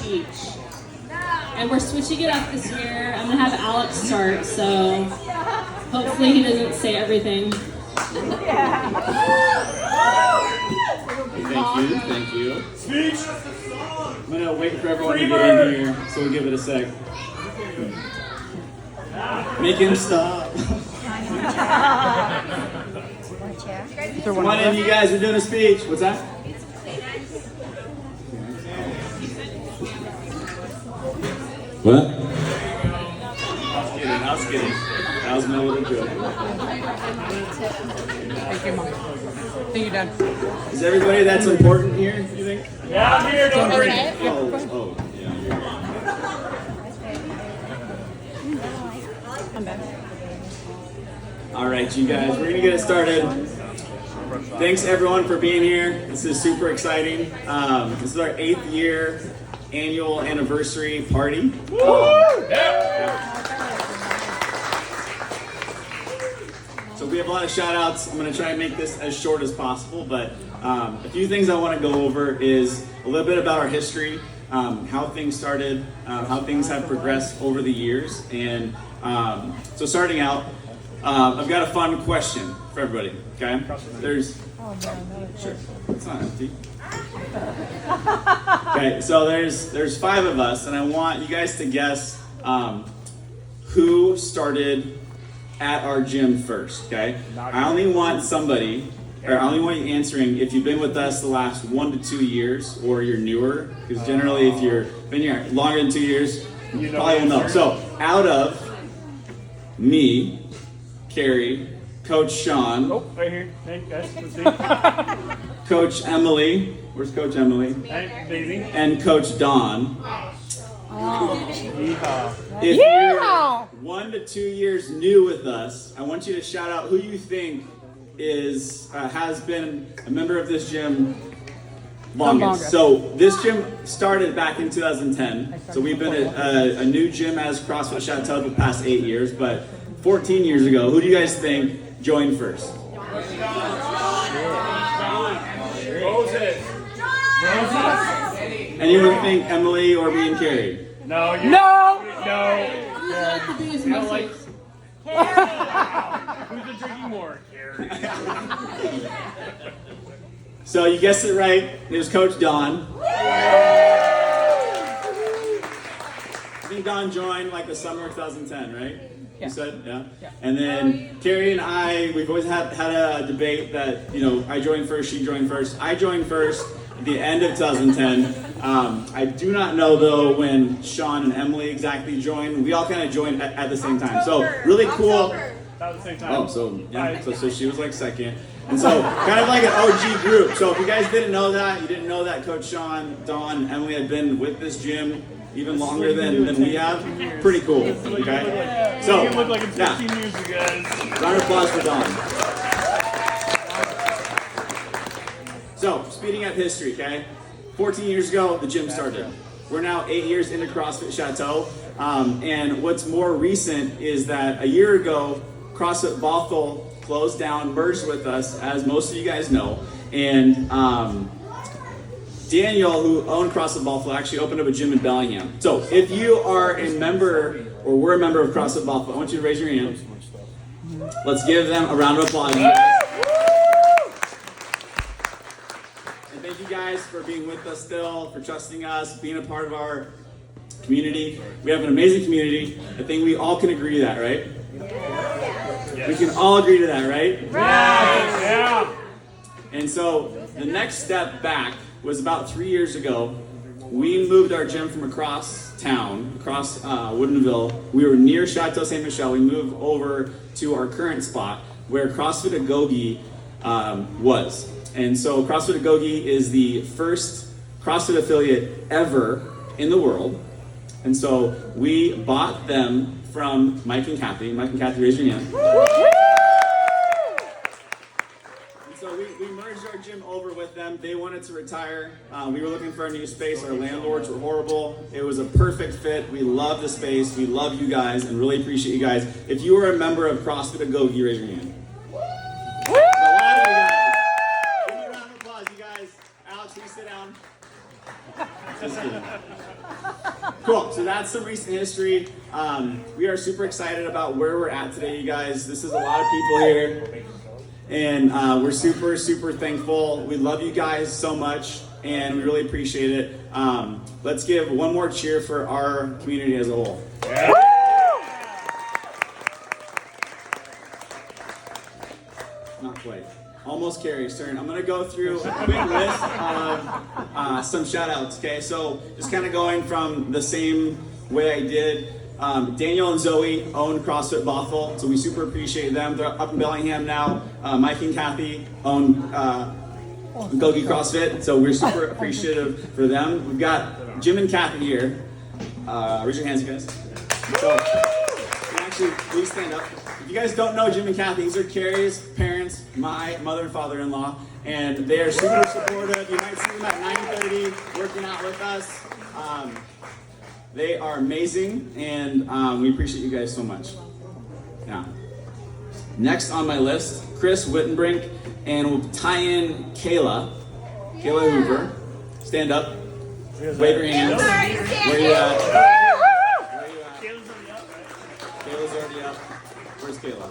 each. And we're switching it up this year. I'm gonna have Alex start, so hopefully he doesn't say everything. Thank you. Speech! I'm gonna wait for everyone to get in here, so we'll give it a sec. Make him stop. Come on in, you guys, we're doing a speech. What's that? What? I was kidding. That was my little joke. Thank you, Mom. Thank you, Dad. Is everybody that's important here, you think? Yeah, I'm here, don't worry. Yeah. I'm back. All right, you guys, we're gonna get it started. Thanks everyone for being here. This is super exciting. This is our 8th year annual anniversary party. So we have a lot of shout outs. I'm gonna try and make this as short as possible, but a few things I wanna go over is a little bit about our history, how things started, how things have progressed over the years. And so starting out, I've got a fun question for everybody, okay? Sure, it's not empty. Okay, so there's 5 of us, and I want you guys to guess who started at our gym first, okay? I only want you answering if you've been with us the last 1 to 2 years or you're newer, because generally if you've been here longer than 2 years, you probably will know. So out of me, Carrie, Coach Sean, right here. Hey, guys, let's see. Coach Emily, where's Coach Emily? Hey, baby. And Coach Don. Yeehaw. If you're 1 to 2 years new with us, I want you to shout out who you think has been a member of this gym longest. So this gym started back in 2010. So we've been a new gym as CrossFit Chateau for the past 8 years. But 14 years ago, who do you guys think joined first? Anyone think Emily or me and Carrie? No. Who's You don't like Who's been drinking more? Carrie. So you guessed it right. It was Coach Don. I think Don joined like the summer of 2010, right? Yeah. You said, yeah? And then Carrie and I, we've always had a debate that, I joined first, she joined first. I joined first at the end of 2010. I do not know though when Sean and Emily exactly joined. We all kind of joined at the same time. So really cool. About the same time. Oh, so yeah, so she was like second. And so kind of like an OG group. So if you guys didn't know that, you didn't know that Coach Sean, Don, and Emily had been with this gym even longer than we have. Pretty cool. Okay. So You look like it's 15 years, you guys. round of applause for Don. So speeding up history, okay? 14 years ago, the gym started. We're now 8 years into CrossFit Chateau. And what's more recent is that a year ago, CrossFit Bothell closed down, merged with us, as most of you guys know. And Daniel, who owned CrossFit Bothell, actually opened up a gym in Bellingham. So if you are a member, or were a member of CrossFit Bothell, I want you to raise your hand. Let's give them a round of applause. And thank you guys for being with us still, for trusting us, being a part of our community. We have an amazing community. I think we all can agree to that, right? Yes. We can all agree to that, right? Yes. Yeah. And so the next step back was about 3 years ago. We moved our gym from across town, across Woodinville. We were near Chateau St. Michel. We moved over to our current spot where CrossFit Agoge was. And so CrossFit Agoge is the first CrossFit affiliate ever in the world. And so we bought them from Mike and Kathy. Mike and Kathy, raise your hand. And so we merged our gym over with them. They wanted to retire. We were looking for a new space. Our landlords were horrible. It was a perfect fit. We love the space. We love you guys and really appreciate you guys. If you are a member of CrossFit Agoge, raise your hand. A lot of you guys. Give me a round of applause, you guys. Alex, please sit down. Just kidding. Cool. So that's some recent history. We are super excited about where we're at today, you guys. This is a lot of people here, and we're super, super thankful. We love you guys so much, and we really appreciate it. Let's give one more cheer for our community as a whole. Yeah. Not quite. Almost Carrie's turn. I'm going to go through a quick list of some shout outs, okay? So just kind of going from the same way I did. Daniel and Zoe own CrossFit Bothell, so we super appreciate them. They're up in Bellingham now. Mike and Kathy own Gogi CrossFit, so we're super appreciative for them. We've got Jim and Kathy here. Raise your hands, you guys. So, actually, please stand up. If you guys don't know Jim and Kathy, these are Carrie's parents, my mother and father-in-law, and they are super supportive. You might see them at 9:30 working out with us. They are amazing, and we appreciate you guys so much. Now, next on my list, Chris Wittenbrink, and we'll tie in Kayla Hoover. Stand up, wave your hands. Where you at? Kayla's already up. Where's Kayla?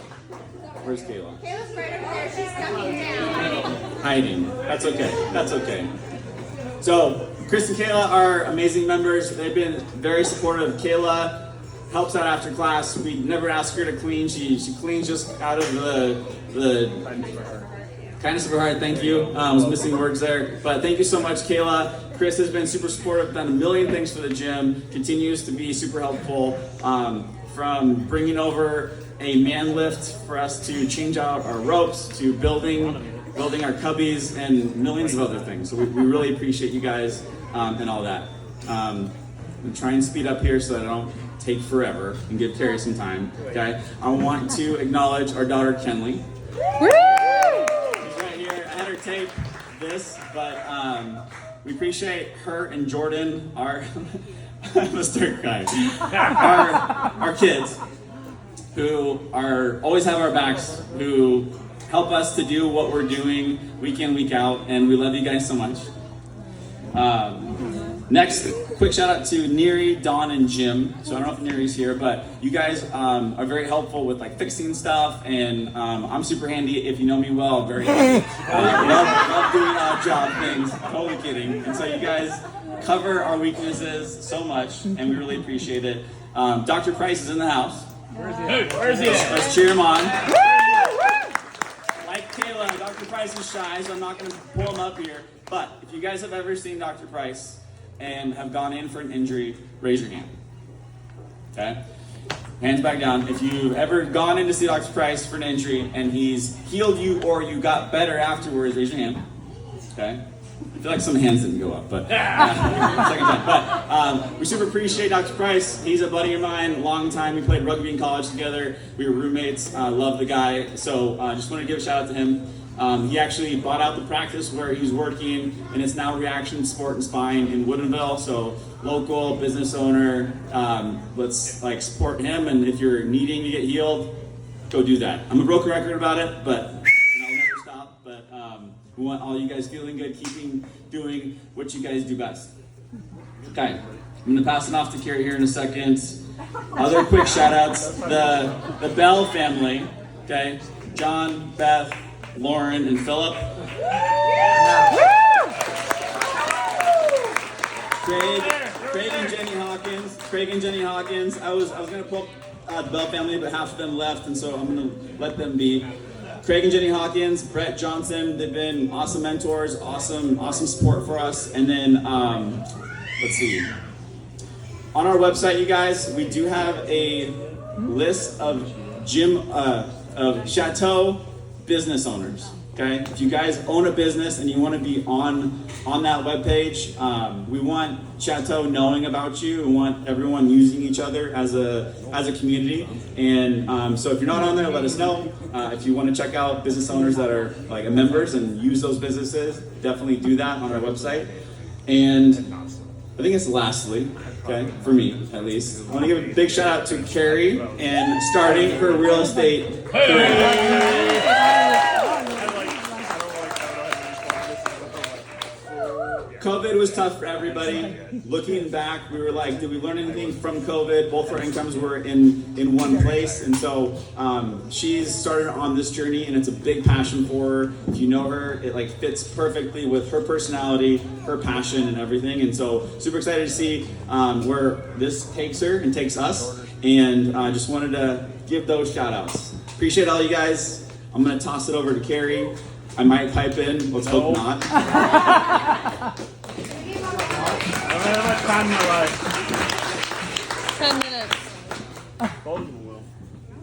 Where's Kayla? Kayla's right over there. She's coming down. Hiding. That's okay. That's okay. So, Chris and Kayla are amazing members. They've been very supportive. Kayla helps out after class. We never ask her to clean. She cleans just out of the kindness of her heart. Thank you. Was missing words there. But thank you so much, Kayla. Chris has been super supportive, done a million things for the gym, continues to be super helpful, from bringing over a man lift for us to change out our ropes, to building our cubbies, and millions of other things. So we really appreciate you guys and all that. I'm trying to speed up here so that I don't take forever and give Carrie some time. Okay, I want to acknowledge our daughter Kenley. She's right here. I had her tape this, but we appreciate her and Jordan, our I'm gonna start crying. Our kids, who are always have our backs, who help us to do what we're doing week in, week out, and we love you guys so much. Next, quick shout out to Neri, Dawn, and Jim. So I don't know if Neri's here, but you guys are very helpful with like fixing stuff, and I'm super handy. If you know me well, I'm very handy. Love doing job things. Totally kidding. And so you guys cover our weaknesses so much, and we really appreciate it. Dr. Price is in the house. Where's he at? Let's cheer him on. Like Kayla, Dr. Price is shy, so I'm not going to pull him up here. But if you guys have ever seen Dr. Price and have gone in for an injury, raise your hand. Okay? Hands back down. If you've ever gone in to see Dr. Price for an injury and he's healed you or you got better afterwards, raise your hand. Okay? I feel like some hands didn't go up, but second time. But we super appreciate Dr. Price. He's a buddy of mine, long time. We played rugby in college together. We were roommates. Love the guy. So just want to give a shout out to him. He actually bought out the practice where he's working, and it's now Reaction Sport and Spine in Woodinville. So local business owner. Let's like support him, and if you're needing to get healed, go do that. I'm a broken record about it, but and I'll never stop. But we want all you guys feeling good, doing what you guys do best. Okay, I'm gonna pass it off to Carrie here in a second. Other quick shout outs, the Bell family, okay? John, Beth, Lauren, and Philip. Craig and Jenny Hawkins. I was gonna pull up the Bell family, but half of them left, and so I'm gonna let them be. Craig and Jenny Hawkins, Brett Johnson, they've been awesome mentors, awesome support for us. And then, let's see. On our website, you guys, we do have a list of Chateau business owners. Okay, if you guys own a business and you want to be on that webpage, we want Chateau knowing about you. We want everyone using each other as a community. And so if you're not on there, let us know. If you want to check out business owners that are like members and use those businesses, definitely do that on our website. And I think it's lastly, okay, for me at least, I want to give a big shout out to Carrie and starting her real estate career. COVID was tough for everybody. Looking back, we were like, did we learn anything from COVID? Both our incomes were in one place. And so she's started on this journey, and it's a big passion for her. If you know her, it like fits perfectly with her personality, her passion, and everything. And so super excited to see where this takes her and takes us. And just wanted to give those shout outs. Appreciate all you guys. I'm going to toss it over to Carrie. I might pipe in. Let's hope not. I don't know how much time you like. 10 minutes. Both of them will.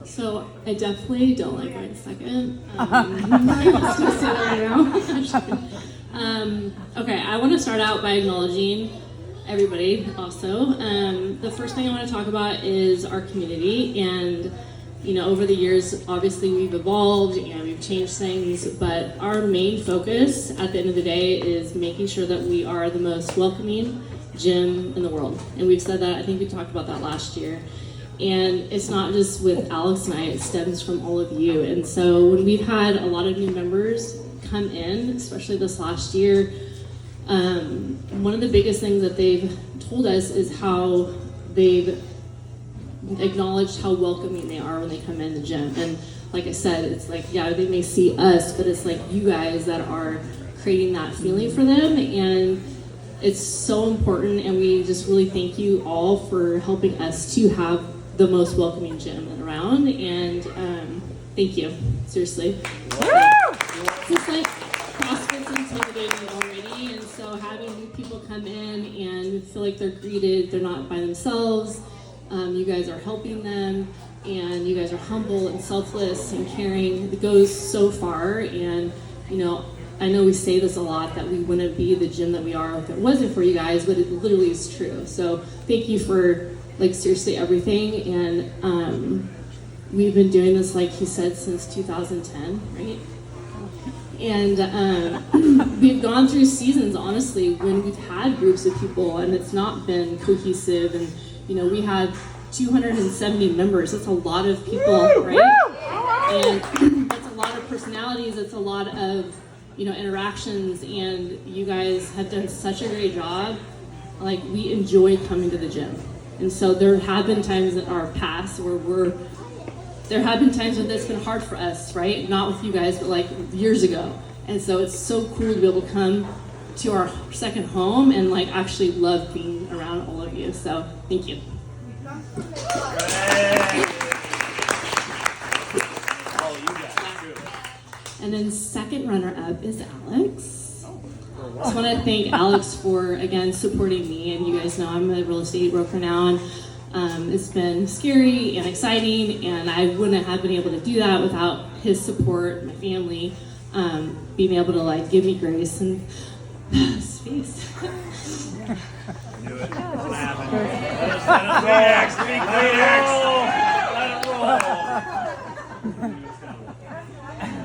So I definitely don't like going second. I'm just gonna say that right now. Okay, I want to start out by acknowledging everybody also. The first thing I want to talk about is our community, and you know, over the years, obviously we've evolved and we've changed things, but our main focus at the end of the day is making sure that we are the most welcoming gym in the world. And we've said that, I think we talked about that last year. And it's not just with Alex and I, it stems from all of you. And so when we've had a lot of new members come in, especially this last year, one of the biggest things that they've told us is how they've acknowledged how welcoming they are when they come in the gym. And like I said, it's like, yeah, they may see us, but it's like you guys that are creating that feeling for them. And it's so important, and we just really thank you all for helping us to have the most welcoming gym around. And thank you, seriously. It's like CrossFit's intimidating already, and so having new people come in and feel like they're greeted, they're not by themselves. You guys are helping them, and you guys are humble and selfless and caring. It goes so far, and you know, I know we say this a lot, that we wouldn't be the gym that we are if it wasn't for you guys, but it literally is true. So thank you for like seriously everything. And we've been doing this, like he said, since 2010, right? And we've gone through seasons, honestly, when we've had groups of people and it's not been cohesive. And you know, we have 270 members. That's a lot of people, right? And that's a lot of personalities. It's a lot of, you know, interactions. And you guys have done such a great job. Like, we enjoy coming to the gym. And so there have been times in our past where there have been times when it's been hard for us, right? Not with you guys, but like years ago. And so it's so cool to be able to come to our second home and like actually love being around all of you. So thank you. And then second runner-up is Alex. I just want to thank Alex for, again, supporting me. And you guys know I'm a real estate broker now, and it's been scary and exciting, and I wouldn't have been able to do that without his support, my family, being able to like give me grace and space. Relax, be clear. Let it roll.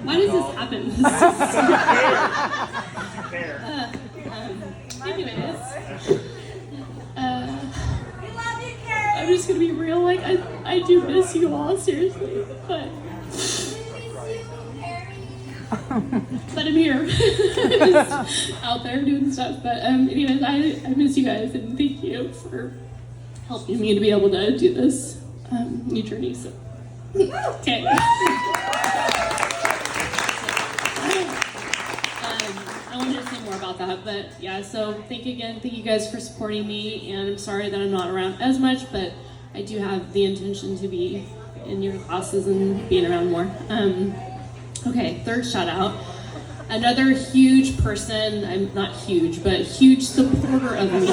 Why does this happen? Anyways, I'm just gonna be real. Like I do miss you all, seriously, but I'm here, just out there doing stuff. But anyways, I miss you guys, and thank you for helping me to be able to do this new journey. So, okay. I wanted to say more about that, but yeah, so thank you guys for supporting me, and I'm sorry that I'm not around as much, but I do have the intention to be in your classes and being around more. Okay, third shout out. Another huge person, I'm not huge, but huge supporter of me. Is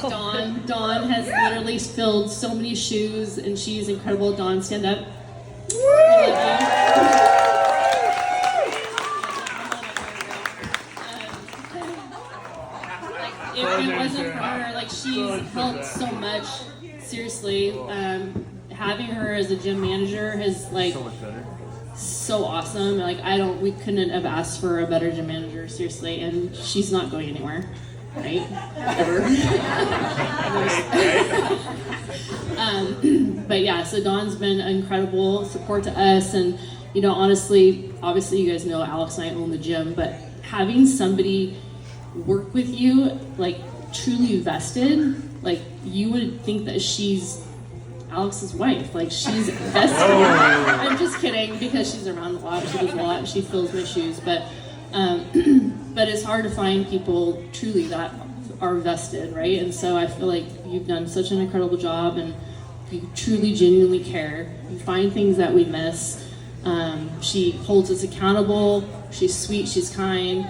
Dawn. Dawn has literally filled so many shoes, and she's incredible. Dawn, stand up. If it wasn't for her, like, she's helped so much. Seriously, having her as a gym manager has like so awesome. Like we couldn't have asked for a better gym manager, seriously. And she's not going anywhere, right? Ever. But yeah, so Dawn's been an incredible support to us, and you know, honestly, obviously you guys know Alex and I own the gym, but having somebody work with you, like truly vested, like you would think that she's Alex's wife, like she's vested. I'm just kidding, because she's around a lot, she does a lot, and she fills my shoes, but it's hard to find people truly that are vested, right? And so I feel like you've done such an incredible job, and you truly, genuinely care. You find things that we miss. She holds us accountable. She's sweet. She's kind.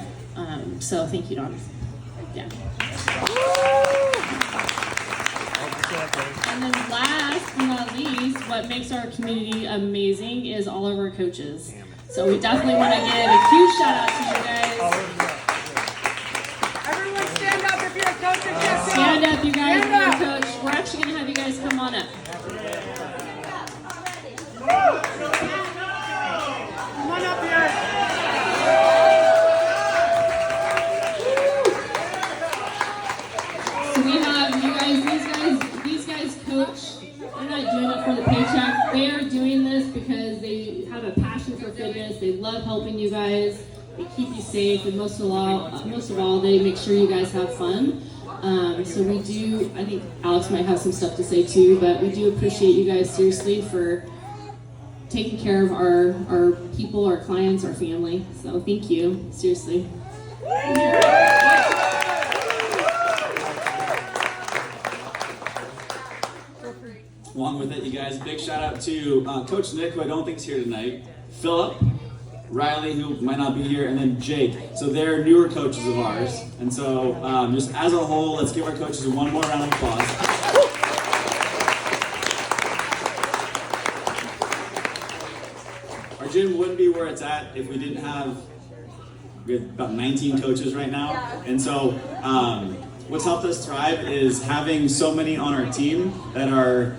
So thank you, Dawn. Yeah. And then last but not least, what makes our community amazing is all of our coaches. So we definitely want to give a huge shout out to you guys. Everyone stand up if you're a coach at Chateau. Stand up, you guys, if you're a coach. We're actually going to have you guys come on up. Come on up here. So we have you guys, these guys coach. They're not doing it for the paycheck. They are doing this because they have a passion for fitness. They love helping you guys. They keep you safe, and most of all, they make sure you guys have fun. So we do, I think Alex might have some stuff to say too, but we do appreciate you guys seriously for taking care of our people, our clients, our family. So thank you, seriously. Along with it, you guys, big shout out to Coach Nick, who I don't think is here tonight, Philip, Riley, who might not be here, and then Jake. So they're newer coaches of ours. And so just as a whole, let's give our coaches one more round of applause. Our gym wouldn't be where it's at if we didn't have, we have about 19 coaches right now. And so what's helped us thrive is having so many on our team that are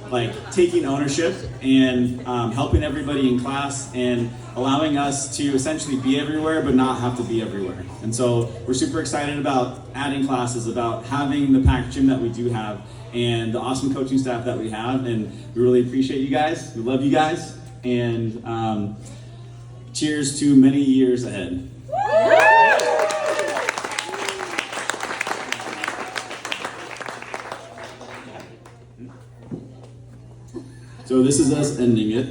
like taking ownership and helping everybody in class and allowing us to essentially be everywhere but not have to be everywhere. And so we're super excited about adding classes, about having the packed gym that we do have, and the awesome coaching staff that we have. And we really appreciate you guys. We love you guys. And cheers to many years ahead. So this is us ending it.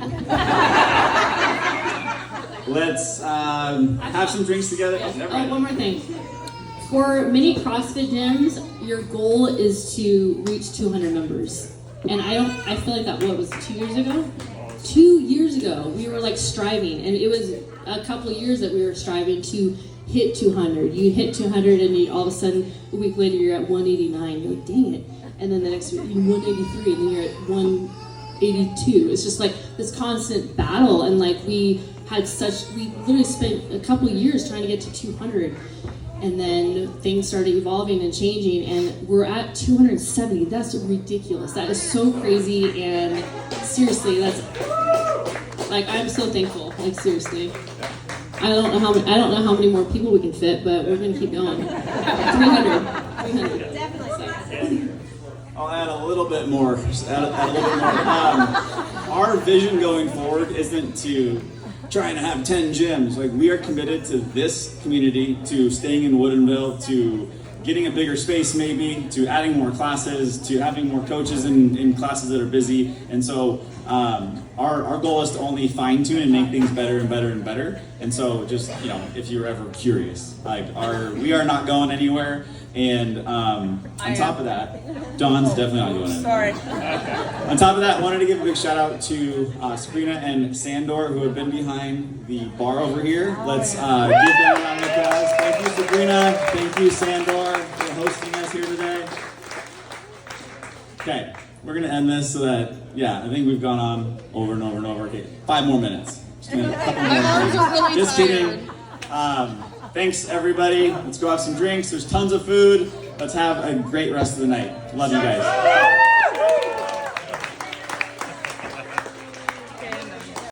Let's have some drinks together. Oh, one more thing. For many CrossFit gyms, your goal is to reach 200 members. And I feel like that, what was it, 2 years ago? 2 years ago, we were like striving, and it was a couple of years that we were striving to hit 200. You hit 200 and all of a sudden, a week later, you're at 189. You're like, dang it. And then the next week, you're 183, and then you're at 182. It's just like this constant battle, and like we literally spent a couple of years trying to get to 200, and then things started evolving and changing, and we're at 270. That's ridiculous. That is so crazy, and seriously, that's like, I'm so thankful. Like seriously, I don't know how many more people we can fit, but we're gonna keep going. 300. Definitely. I'll add a little bit more. Just add a little bit more. Our vision going forward isn't to trying to have 10 gyms. Like, we are committed to this community, to staying in Woodinville, to getting a bigger space maybe, to adding more classes, to having more coaches in classes that are busy. And so our goal is to only fine tune and make things better and better and better. And so just, you know, if you're ever curious, like we are not going anywhere. And on top of that, Dawn's definitely not going anywhere. Sorry. On top of that, I wanted to give a big shout out to Sabrina and Sandor, who have been behind the bar over here. Let's give them a round of applause. Thank you, Sabrina. Thank you, Sandor, for hosting us here today. Okay, we're gonna end this so that, I think we've gone on over and over and over. Okay, 5 more minutes. Just a couple more arms are really Just kidding. Thanks, everybody. Let's go have some drinks. There's tons of food. Let's have a great rest of the night. Love you guys.